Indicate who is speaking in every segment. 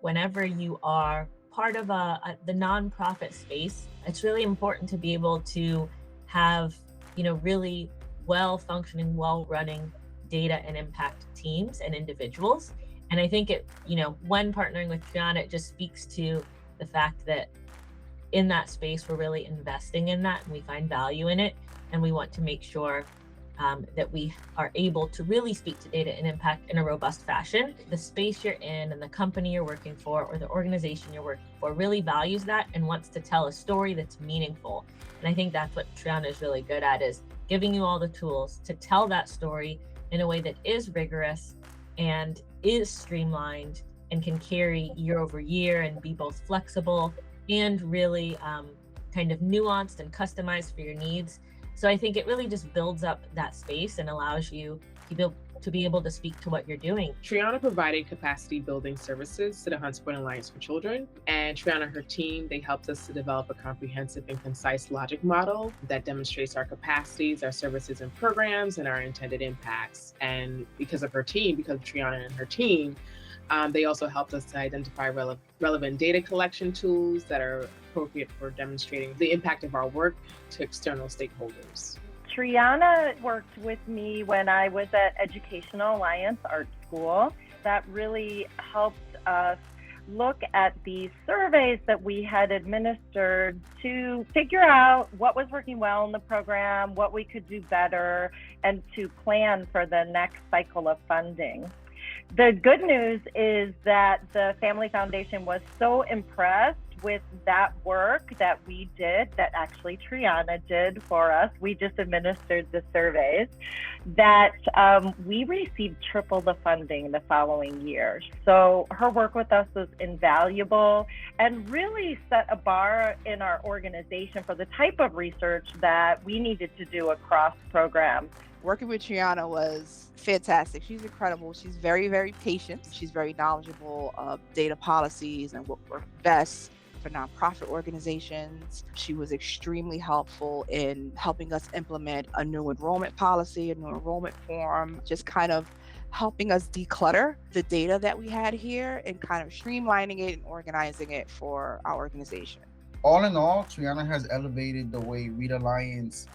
Speaker 1: whenever you are part of the nonprofit space, it's really important to be able to have, really well functioning, well running data and impact teams and individuals. And I think when partnering with Triana, it just speaks to the fact that in that space, we're really investing in that and we find value in it. And we want to make sure that we are able to really speak to data and impact in a robust fashion. The space you're in and the company you're working for or the organization you're working for really values that and wants to tell a story that's meaningful. And I think that's what Triana is really good at, is giving you all the tools to tell that story in a way that is rigorous and is streamlined and can carry year over year and be both flexible and really kind of nuanced and customized for your needs. So I think it really just builds up that space and allows you to be able to speak to what you're doing.
Speaker 2: Triana provided capacity building services to the Hunts Point Alliance for Children, and Triana and her team, they helped us to develop a comprehensive and concise logic model that demonstrates our capacities, our services and programs, and our intended impacts. And because of Triana and her team, they also helped us to identify relevant data collection tools that are appropriate for demonstrating the impact of our work to external stakeholders.
Speaker 3: Triana worked with me when I was at Educational Alliance Art School. That really helped us look at the surveys that we had administered to figure out what was working well in the program, what we could do better, and to plan for the next cycle of funding. The good news is that the Family Foundation was so impressed with that work that we did, that actually Triana did for us. We just administered the surveys, that we received triple the funding the following year. So her work with us was invaluable and really set a bar in our organization for the type of research that we needed to do across programs.
Speaker 4: Working with Triana was fantastic. She's incredible. She's very, very patient. She's very knowledgeable of data policies and what works best for nonprofit organizations. She was extremely helpful in helping us implement a new enrollment policy, a new enrollment form, just kind of helping us declutter the data that we had here and kind of streamlining it and organizing it for our organization.
Speaker 5: All in all, Triana has elevated the way Read Alliance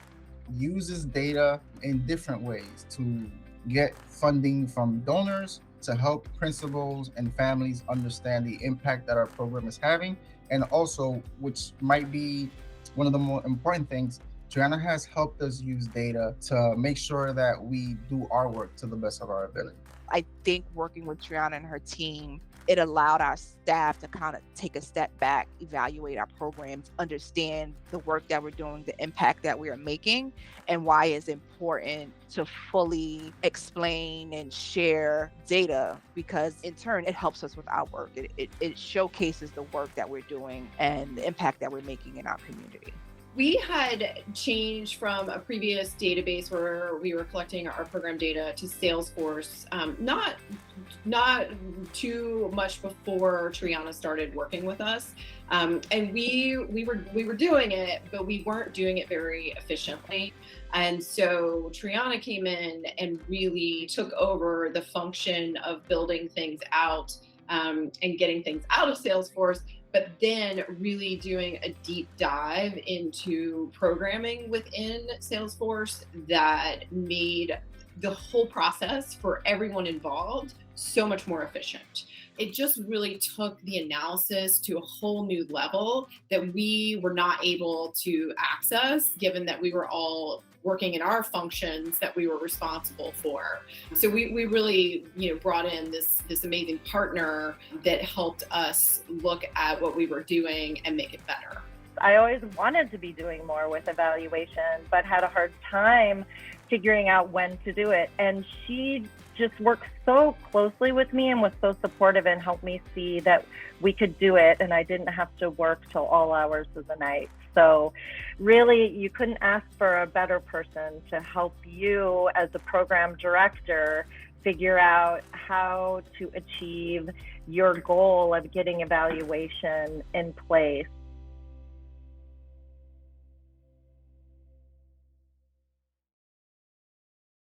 Speaker 5: uses data in different ways to get funding from donors, to help principals and families understand the impact that our program is having. And also, which might be one of the more important things, Triana has helped us use data to make sure that we do our work to the best of our ability.
Speaker 4: I think working with Triana and her team, it allowed our staff to kind of take a step back, evaluate our programs, understand the work that we're doing, the impact that we are making, and why it's important to fully explain and share data, because in turn, it helps us with our work. It showcases the work that we're doing and the impact that we're making in our community.
Speaker 6: We had changed from a previous database where we were collecting our program data to Salesforce, not too much before Triana started working with us, and we were doing it, but we weren't doing it very efficiently. And so Triana came in and really took over the function of building things out and getting things out of Salesforce, but then really doing a deep dive into programming within Salesforce that made the whole process for everyone involved so much more efficient. It just really took the analysis to a whole new level that we were not able to access, given that we were all working in our functions that we were responsible for. So we really, brought in this amazing partner that helped us look at what we were doing and make it better.
Speaker 3: I always wanted to be doing more with evaluation, but had a hard time figuring out when to do it. And she just worked so closely with me and was so supportive and helped me see that we could do it and I didn't have to work till all hours of the night. So really, you couldn't ask for a better person to help you as a program director figure out how to achieve your goal of getting evaluation in place.